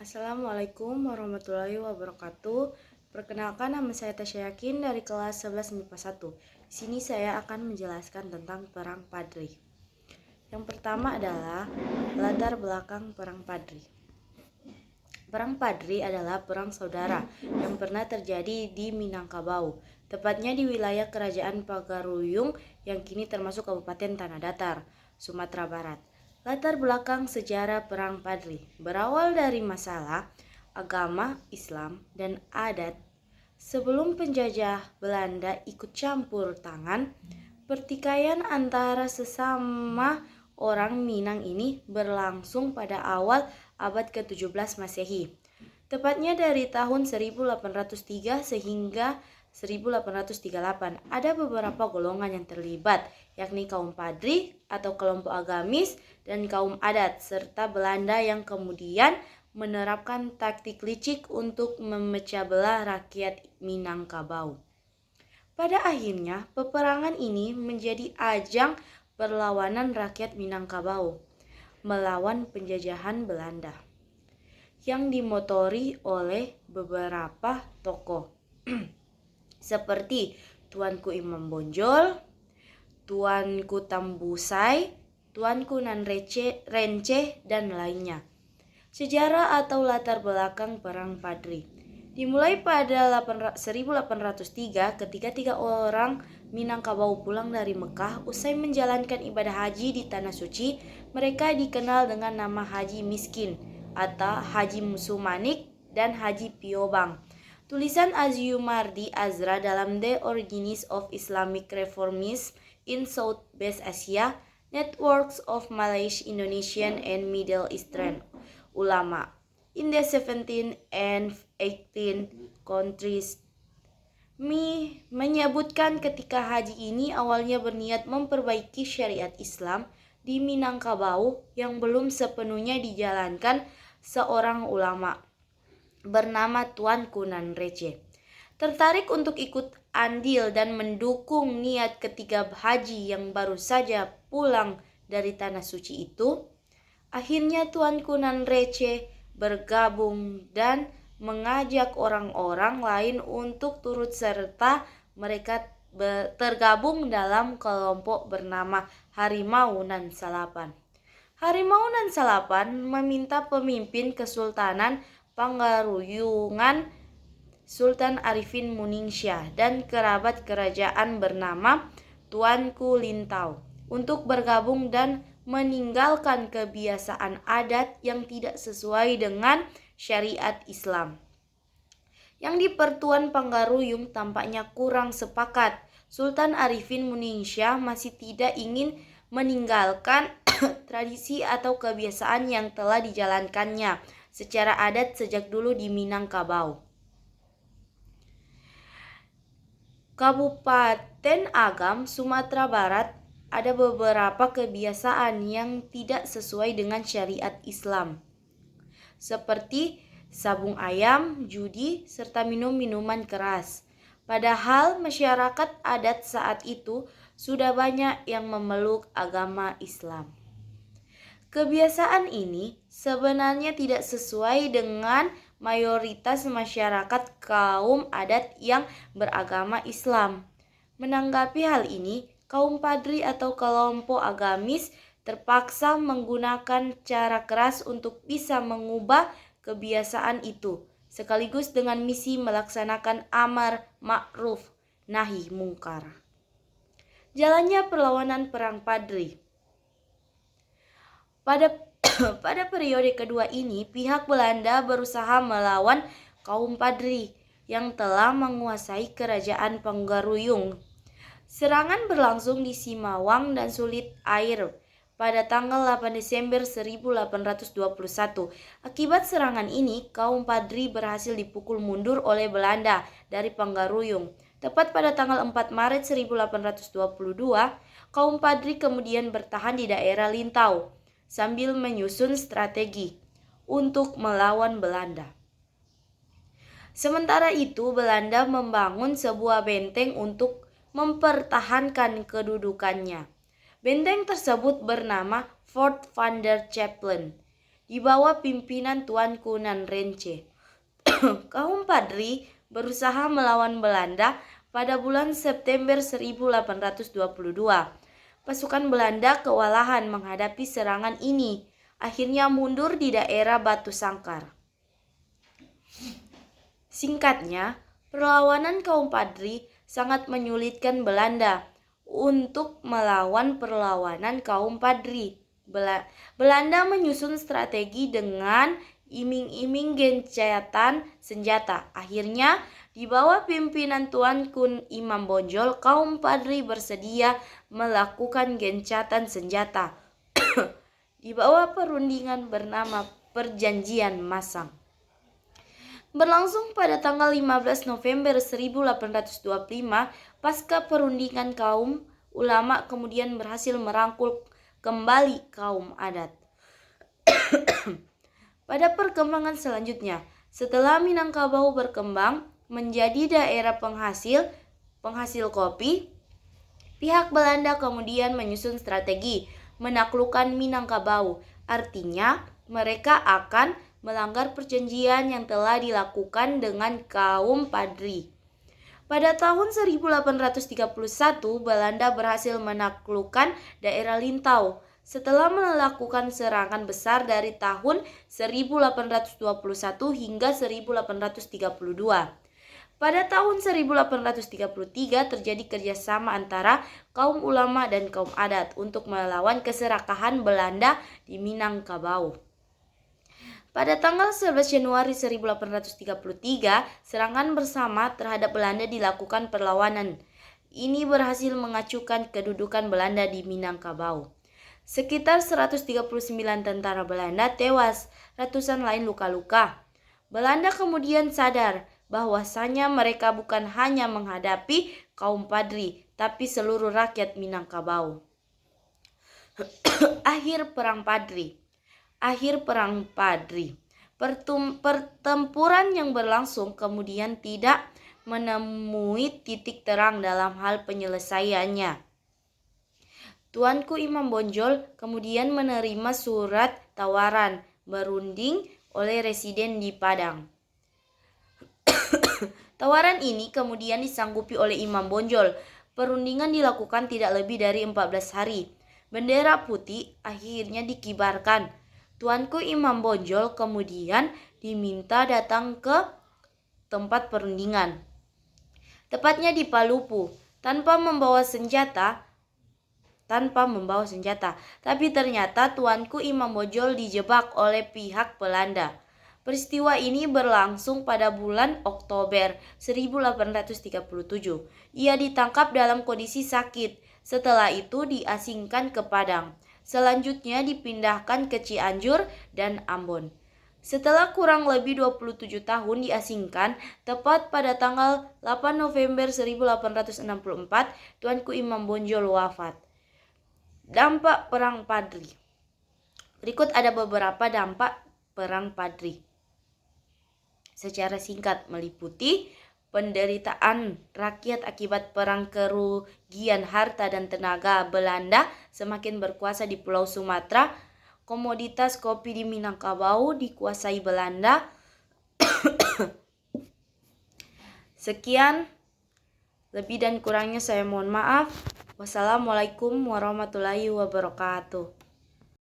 Assalamualaikum warahmatullahi wabarakatuh. Perkenalkan, nama saya Tasya Yakin dari kelas 11 MIPA 1. Di sini saya akan menjelaskan tentang Perang Padri. Yang pertama adalah latar belakang Perang Padri. Perang Padri adalah perang saudara yang pernah terjadi di Minangkabau, tepatnya di wilayah Kerajaan Pagaruyung yang kini termasuk Kabupaten Tanah Datar, Sumatera Barat. Latar belakang sejarah Perang Padri berawal dari masalah agama Islam dan adat. Sebelum penjajah Belanda ikut campur tangan, pertikaian antara sesama orang Minang ini berlangsung pada awal abad ke-17 Masehi. Tepatnya dari tahun 1803 sehingga 1838. Ada beberapa golongan yang terlibat, yakni kaum Padri atau kelompok agamis dan kaum adat, serta Belanda yang kemudian menerapkan taktik licik untuk memecah belah rakyat Minangkabau. Pada akhirnya, peperangan ini menjadi ajang perlawanan rakyat Minangkabau melawan penjajahan Belanda yang dimotori oleh beberapa tokoh seperti Tuanku Imam Bonjol, Tuanku Tambusai, Tuanku Nan Renceh, dan lainnya. Sejarah atau latar belakang Perang Padri dimulai pada 1803 ketika 3 orang Minangkabau pulang dari Mekah usai menjalankan ibadah haji di Tanah Suci. Mereka dikenal dengan nama Haji Miskin atau Haji Musumanik dan Haji Piobang. Tulisan Azyumardi Azra dalam The Origins of Islamic Reformism in South-West Asia, Networks of Malaysian, Indonesian, and Middle Eastern Ulama in the 17 and 18 countries menyebutkan ketika haji ini awalnya berniat memperbaiki syariat Islam di Minangkabau yang belum sepenuhnya dijalankan seorang ulama bernama Tuanku Nan Renceh. Tertarik untuk ikut andil dan mendukung niat ketiga haji yang baru saja pulang dari Tanah Suci itu, akhirnya Tuanku Nan Renceh bergabung dan mengajak orang-orang lain untuk turut serta. Mereka tergabung dalam kelompok bernama Harimau Nan Salapan. Harimau Nan Salapan meminta pemimpin Kesultanan Pagaruyungan Sultan Arifin Muningsyah dan kerabat kerajaan bernama Tuanku Lintau untuk bergabung dan meninggalkan kebiasaan adat yang tidak sesuai dengan syariat Islam. Yang di Pertuan Pagaruyung tampaknya kurang sepakat. Sultan Arifin Muningsyah masih tidak ingin meninggalkan tradisi atau kebiasaan yang telah dijalankannya secara adat sejak dulu di Minangkabau. Kabupaten Agam, Sumatera Barat, ada beberapa kebiasaan yang tidak sesuai dengan syariat Islam, seperti sabung ayam, judi, serta minum minuman keras. Padahal masyarakat adat saat itu sudah banyak yang memeluk agama Islam. Kebiasaan ini sebenarnya tidak sesuai dengan mayoritas masyarakat kaum adat yang beragama Islam. Menanggapi hal ini, kaum Padri atau kelompok agamis terpaksa menggunakan cara keras untuk bisa mengubah kebiasaan itu, sekaligus dengan misi melaksanakan amar ma'ruf nahi mungkar. Jalannya perlawanan Perang Padri. Pada periode kedua ini, pihak Belanda berusaha melawan kaum Padri yang telah menguasai kerajaan Pagaruyung. Serangan berlangsung di Simawang dan Sulit Air pada tanggal 8 Desember 1821. Akibat serangan ini, kaum Padri berhasil dipukul mundur oleh Belanda dari Pagaruyung. Tepat pada tanggal 4 Maret 1822, kaum Padri kemudian bertahan di daerah Lintau sambil menyusun strategi untuk melawan Belanda. Sementara itu, Belanda membangun sebuah benteng untuk mempertahankan kedudukannya. Benteng tersebut bernama Fort Van der Capellen. di bawah pimpinan Tuanku Nanrence. Kaum Padri berusaha melawan Belanda pada bulan September 1822. Pasukan Belanda kewalahan menghadapi serangan ini, akhirnya mundur di daerah Batu Sangkar. Singkatnya, perlawanan kaum Padri sangat menyulitkan Belanda untuk melawan perlawanan kaum Padri. Belanda menyusun strategi dengan iming-iming gencatan senjata. Akhirnya, di bawah pimpinan Tuanku Imam Bonjol, kaum Padri bersedia melakukan gencatan senjata di bawah perundingan bernama Perjanjian Masang. Berlangsung pada tanggal 15 November 1825, pasca perundingan kaum ulama kemudian berhasil merangkul kembali kaum adat. Pada perkembangan selanjutnya, setelah Minangkabau berkembang menjadi daerah penghasil kopi, pihak Belanda kemudian menyusun strategi menaklukkan Minangkabau. Artinya, mereka akan melanggar perjanjian yang telah dilakukan dengan kaum Padri. Pada tahun 1831, Belanda berhasil menaklukkan daerah Lintau setelah melakukan serangan besar dari tahun 1821 hingga 1832. Pada tahun 1833 terjadi kerjasama antara kaum ulama dan kaum adat untuk melawan keserakahan Belanda di Minangkabau. Pada tanggal 11 Januari 1833, serangan bersama terhadap Belanda dilakukan perlawanan. Ini berhasil mengacuhkan kedudukan Belanda di Minangkabau. Sekitar 139 tentara Belanda tewas, ratusan lain luka-luka. Belanda kemudian sadar bahwasanya mereka bukan hanya menghadapi kaum Padri, tapi seluruh rakyat Minangkabau. Akhir Perang Padri. Pertempuran yang berlangsung kemudian tidak menemui titik terang dalam hal penyelesaiannya. Tuanku Imam Bonjol kemudian menerima surat tawaran berunding oleh residen di Padang. Tawaran ini kemudian disanggupi oleh Imam Bonjol. Perundingan dilakukan tidak lebih dari 14 hari. Bendera putih akhirnya dikibarkan. Tuanku Imam Bonjol kemudian diminta datang ke tempat perundingan, tepatnya di Palupu, tanpa membawa senjata. Tapi ternyata Tuanku Imam Bonjol dijebak oleh pihak Belanda. Peristiwa ini berlangsung pada bulan Oktober 1837. Ia ditangkap dalam kondisi sakit. Setelah itu diasingkan ke Padang. Selanjutnya dipindahkan ke Cianjur dan Ambon. Setelah kurang lebih 27 tahun diasingkan, tepat pada tanggal 8 November 1864, Tuanku Imam Bonjol wafat. Dampak Perang Padri. Berikut ada beberapa dampak Perang Padri. Secara singkat meliputi penderitaan rakyat akibat perang, kerugian harta dan tenaga Belanda semakin berkuasa di Pulau Sumatera, komoditas kopi di Minangkabau dikuasai Belanda. Sekian, lebih dan kurangnya saya mohon maaf. Wassalamualaikum warahmatullahi wabarakatuh.